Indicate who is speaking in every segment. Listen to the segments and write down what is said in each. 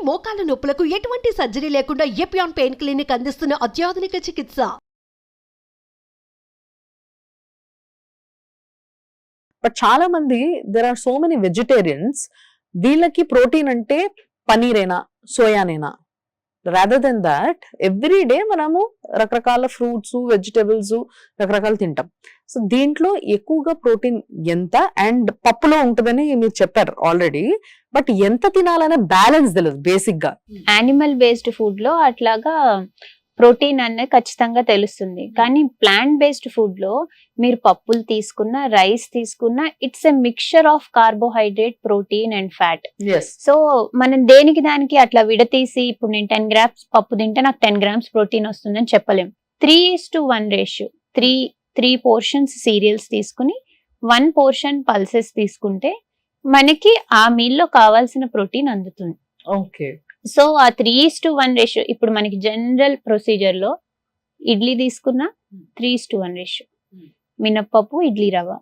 Speaker 1: మోకాల నొప్పులకు ఎటువంటి సర్జరీ లేకుండా ఎపియాన్ పెయిన్ క్లినిక్ అందిస్తున్న అత్యాధునిక చికిత్స.
Speaker 2: బట్ చాలా మంది there are so many vegetarians, వీళ్ళకి ప్రోటీన్ అంటే పనీరేనా, సోయానేనా? Rather than that every day మనము రకరకాల ఫ్రూట్స్, వెజిటబుల్స్ రకరకాలు తింటాం. సో దీంట్లో ఎక్కువగా ప్రోటీన్ ఎంత అండ్ పప్పులో ఉంటుందని మీరు చెప్పారు ఆల్రెడీ, బట్ ఎంత తినాలనే బ్యాలెన్స్ తెలియదు బేసిక్ గా.
Speaker 3: యానిమల్ బేస్డ్ ఫుడ్ లో అట్లాగా ప్రోటీన్ అనేది ఖచ్చితంగా తెలుస్తుంది, కానీ ప్లాంట్ బేస్డ్ ఫుడ్ లో మీరు పప్పులు తీసుకున్నా, రైస్ తీసుకున్నా, it's a mixture of carbohydrate, protein and fat. So మనం దేనికి దానికి అట్లా విడతీసి ఇప్పుడు నేను 10 grams పప్పు తింటే నాకు 10 grams ప్రోటీన్ వస్తుందని చెప్పలేం. 3:1 రేషియో, త్రీ పోర్షన్స్ సీరియల్స్ తీసుకుని 1 portion పల్సెస్ తీసుకుంటే మనకి ఆ మీల్ లో కావాల్సిన ప్రోటీన్ అందుతుంది.
Speaker 2: ఓకే.
Speaker 3: సో ఆ 3:1 రేషియో ఇప్పుడు మనకి జనరల్ ప్రొసీజర్ లో ఇడ్లీ తీసుకున్నా 3:1 రేషియో, మినప్పప్పు, ఇడ్లీ రవ్వ,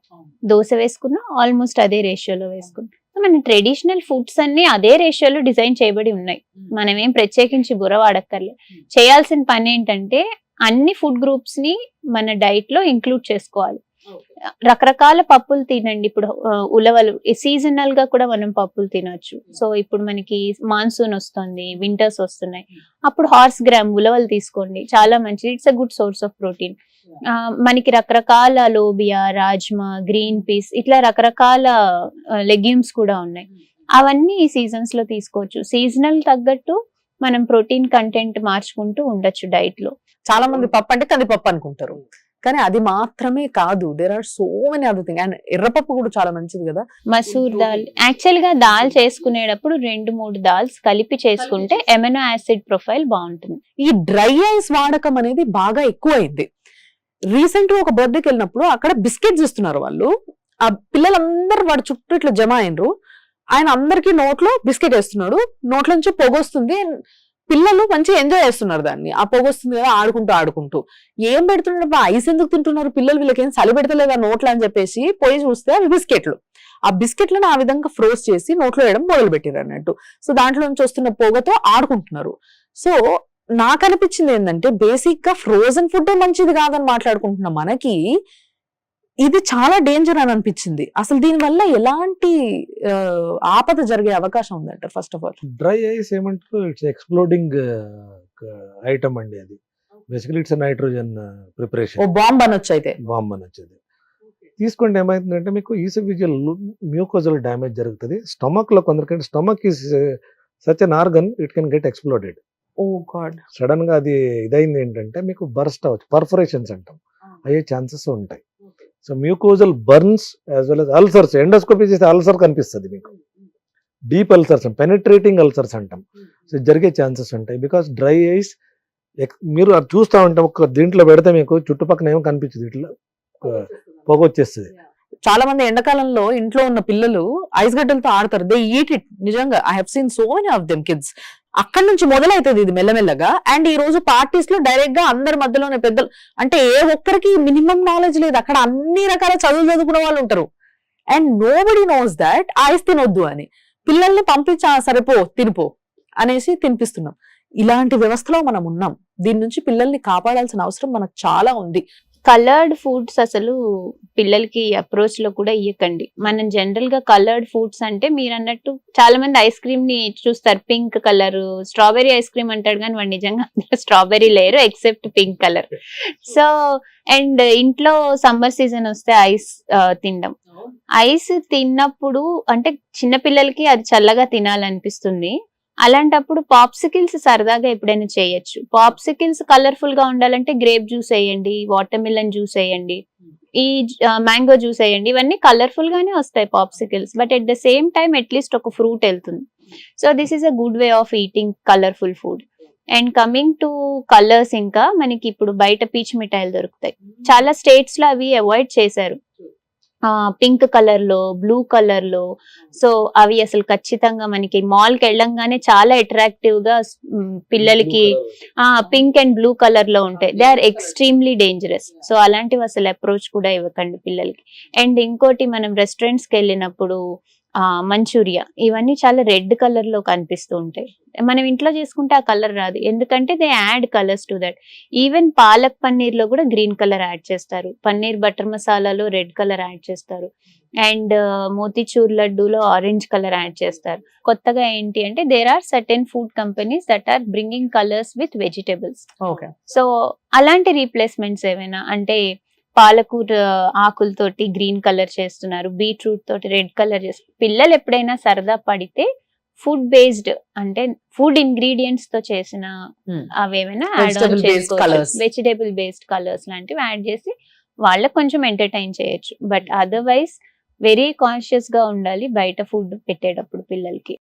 Speaker 3: దోశ వేసుకున్నా ఆల్మోస్ట్ అదే రేషియోలో వేసుకున్నా. మన ట్రెడిషనల్ ఫుడ్స్ అన్ని అదే రేషియోలో డిజైన్ చేయబడి ఉన్నాయి. మనం ఏం ప్రత్యేకించి బుర్ర వాడక్కర్లేదు. చేయాల్సిన పని ఏంటంటే అన్ని ఫుడ్ గ్రూప్స్ ని మన డైట్ లో ఇంక్లూడ్ చేసుకోవాలి. రకరకాల పప్పులు తినండి. ఇప్పుడు ఉలవలు సీజనల్ గా కూడా మనం పప్పులు తినొచ్చు. సో ఇప్పుడు మనకి మాన్సూన్ వస్తుంది, వింటర్స్ వస్తున్నాయి, అప్పుడు హార్స్ గ్రామ్ ఉలవలు తీసుకోండి, చాలా మంచిది. It's a good source of protein. మనకి రకరకాల లోబియా, రాజ్మా, గ్రీన్ పీస్, ఇట్లా రకరకాల లెగ్యూమ్స్ కూడా ఉన్నాయి. అవన్నీ ఈ సీజన్స్ లో తీసుకోవచ్చు. సీజనల్ తగ్గట్టు మనం ప్రోటీన్ కంటెంట్ మార్చుకుంటూ ఉండొచ్చు డైట్ లో.
Speaker 2: చాలా మంది పప్పు అంటే కందిపప్పు అనుకుంటారు, కానీ అది మాత్రమే కాదు, there are so many other thing. And ఎర్రపప్పు కూడా చాలా మంచిది కదా.
Speaker 3: మసూర్ దాల్, యాక్చువల్ గా దాల్ చేసుకునేటప్పుడు 2-3 దాల్స్ కలిపి చేసుకుంటే ఎమినో యాసిడ్ ప్రొఫైల్ బాగుంటుంది.
Speaker 2: ఈ డ్రై ఐస్ వాడకం అనేది బాగా ఎక్కువ అయింది. రీసెంట్ గా ఒక బర్త్డేకి వెళ్ళినప్పుడు అక్కడ బిస్కెట్స్ ఇస్తున్నారు వాళ్ళు. ఆ పిల్లలందరూ వాడి చుట్టూ ఇట్లా జమ అయినరు. ఆయన అందరికి నోట్లో బిస్కెట్ వేస్తున్నాడు, నోట్ల నుంచి పొగొస్తుంది. పిల్లలు మంచిగా ఎంజాయ్ చేస్తున్నారు దాన్ని. ఆ పొగొస్తుంది కదా ఆడుకుంటూ ఏం పెడుతున్నారు, ఐస్ ఎందుకు తింటున్నారు పిల్లలు, వీళ్ళకి ఏం చలి పెడతలేదా నోట్లో అని చెప్పేసి పోయి చూస్తే అవి బిస్కెట్లు. ఆ బిస్కెట్లను ఆ విధంగా ఫ్రోజ్ చేసి నోట్లో వేయడం మొదలు పెట్టారు అన్నట్టు. సో దాంట్లో నుంచి వస్తున్న పొగతో ఆడుకుంటున్నారు. సో నాకు అనిపించింది ఏంటంటే బేసిక్ గా ఫ్రోజన్ ఫుడ్ మంచిది కాదని మాట్లాడుకుంటున్న మనకి ఇది చాలా డేంజర్ అని అనిపించింది. అసలు దీని వల్ల ఎలాంటి ఆపద జరిగే అవకాశం ఉందంట? First of all
Speaker 4: dry ice ఏమంటారు, ఇట్స్ ఎక్స్ప్లోడింగ్ ఐటమ్ అండి. అది basically it's nitrogen preparation.
Speaker 2: Bomb అనొచ్చు. అయితే
Speaker 4: బాంబ్ అనొచ్చు. తీసుకుంటే ఏమైతుందంటే మీకు ఈసోఫేజియల్ మ్యూకోజల్ డ్యామేజ్ జరుగుతుంది. స్టమక్ లో కొందరికంటే stomach is such an organ, it can get exploded.
Speaker 2: Oh God.
Speaker 4: Sudden గా అది ఇదైంది ఏంటంటే మీకు బర్స్ట్ అవ్వచ్చు, పర్ఫరేషన్స్ అంటాం, అయ్యే ఛాన్సెస్ ఉంటాయి. So mucosal burns as well as ulcers. Endoscopy చేస్తే అల్సర్ కనిపిస్తుంది మీకు, డీప్ అల్సర్స్, పెనిట్రేటింగ్ అల్సర్స్ అంటాం. సో జరిగే ఛాన్సెస్ ఉంటాయి. బికాస్ డ్రై ఐస్ మీరు అది చూస్తూ ఉంటాం, ఒక దీంట్లో పెడితే మీకు చుట్టుపక్కల ఏమో కనిపించదు, ఇట్లా పొగ వచ్చేస్తుంది.
Speaker 2: చాలా మంది ఎండాకాలంలో ఇంట్లో ఉన్న పిల్లలు ఐస్ గడ్డలతో ఆడతారు. They eat it. నిజంగా I have seen so many of them kids. అక్కడి నుంచి మొదలవుతుంది ఇది మెల్లమెల్లగా. అండ్ ఈ రోజు పార్టీస్ లో డైరెక్ట్ గా అందరి మధ్యలోనే పెద్దలు అంటే ఏ ఒక్కరికి మినిమం నాలెడ్జ్ లేదు. అక్కడ అన్ని రకాల చదువులు చదువుకున్న వాళ్ళు ఉంటారు. And nobody knows that ice తినొద్దు అని. పిల్లల్ని పంపించా, సరిపో తినిపో అనేసి తినిపిస్తున్నాం. ఇలాంటి వ్యవస్థలో మనం ఉన్నాం. దీని నుంచి పిల్లల్ని కాపాడాల్సిన అవసరం మనకు చాలా ఉంది.
Speaker 3: కలర్డ్ ఫుడ్స్ అసలు పిల్లలకి అప్రోచ్ లో కూడా ఇవ్వకండి. మనం జనరల్ గా కలర్డ్ ఫుడ్స్ అంటే మీరు అన్నట్టు చాలా మంది ఐస్ క్రీమ్ ని చూస్తారు, pink colour, strawberry ice cream అంటాడు, కానీ వాడు నిజంగా స్ట్రాబెరీ లేరు except pink colour. So and ఇంట్లో సమ్మర్ సీజన్ వస్తే ఐస్ తినడం, ఐస్ తిన్నప్పుడు అంటే చిన్న పిల్లలకి అది చల్లగా తినాలనిపిస్తుంది. అలాంటప్పుడు పాప్సికిల్స్ సరదాగా ఎప్పుడైనా చేయొచ్చు. పాప్సికిల్స్ కలర్ఫుల్ గా ఉండాలంటే గ్రేప్ జ్యూస్ వేయండి, వాటర్ మిలన్ జ్యూస్ వేయండి, ఈ మ్యాంగో జ్యూస్ వేయండి. ఇవన్నీ కలర్ఫుల్ గానే వస్తాయి popsicles, but at the same time at least ఒక ఫ్రూట్ వెళ్తుంది. So this is a good way of eating colourful food. And coming to colours, ఇంకా మనకి ఇప్పుడు బయట పీచ్ మిఠాయిలు దొరుకుతాయి. చాలా స్టేట్స్ లో అవి అవాయిడ్ చేశారు, పింక్ కలర్ లో, బ్లూ కలర్ లో. సో అవి అసలు ఖచ్చితంగా మనకి మాల్ కి వెళ్ళంగానే చాలా అట్రాక్టివ్ గా పిల్లలకి పింక్ అండ్ బ్లూ కలర్ లో ఉంటాయి. They are extremely dangerous. So అలాంటివి అసలు అప్రోచ్ కూడా ఇవ్వకండి పిల్లలకి. అండ్ ఇంకోటి, మనం రెస్టారెంట్స్ కి వెళ్ళినప్పుడు మంచూరియా ఇవన్నీ చాలా రెడ్ కలర్ లో కనిపిస్తూ ఉంటాయి. మనం ఇంట్లో చేసుకుంటే ఆ కలర్ రాదు, ఎందుకంటే they add colours to that. Even palak paneer లో కూడా గ్రీన్ కలర్ యాడ్ చేస్తారు, పన్నీర్ బటర్ మసాలాలో రెడ్ కలర్ యాడ్ చేస్తారు, అండ్ మోతిచూర్ లడ్డూలో ఆరెంజ్ కలర్ యాడ్ చేస్తారు. కొత్తగా ఏంటి అంటే there are certain food companies that are bringing colours with vegetables.
Speaker 2: Okay.
Speaker 3: So అలాంటి రీప్లేస్మెంట్స్ ఏమైనా అంటే పాలకూర ఆకులతోటి గ్రీన్ కలర్ చేస్తున్నారు, బీట్రూట్ తోటి రెడ్ కలర్ చేస్తున్నారు. పిల్లలు ఎప్పుడైనా సరదా పడితే ఫుడ్ బేస్డ్ అంటే ఫుడ్ ఇంగ్రీడియంట్స్ తో చేసిన అవేమైనా యాడ్ ఆన్ చేసుకోవచ్చు, వెజిటేబుల్ బేస్డ్ కలర్స్ లాంటివి యాడ్ చేసి వాళ్ళకి కొంచెం ఎంటర్టైన్ చేయొచ్చు. బట్ అదర్వైజ్ వెరీ కాన్షియస్ గా ఉండాలి బయట ఫుడ్ పెట్టేటప్పుడు పిల్లలకి.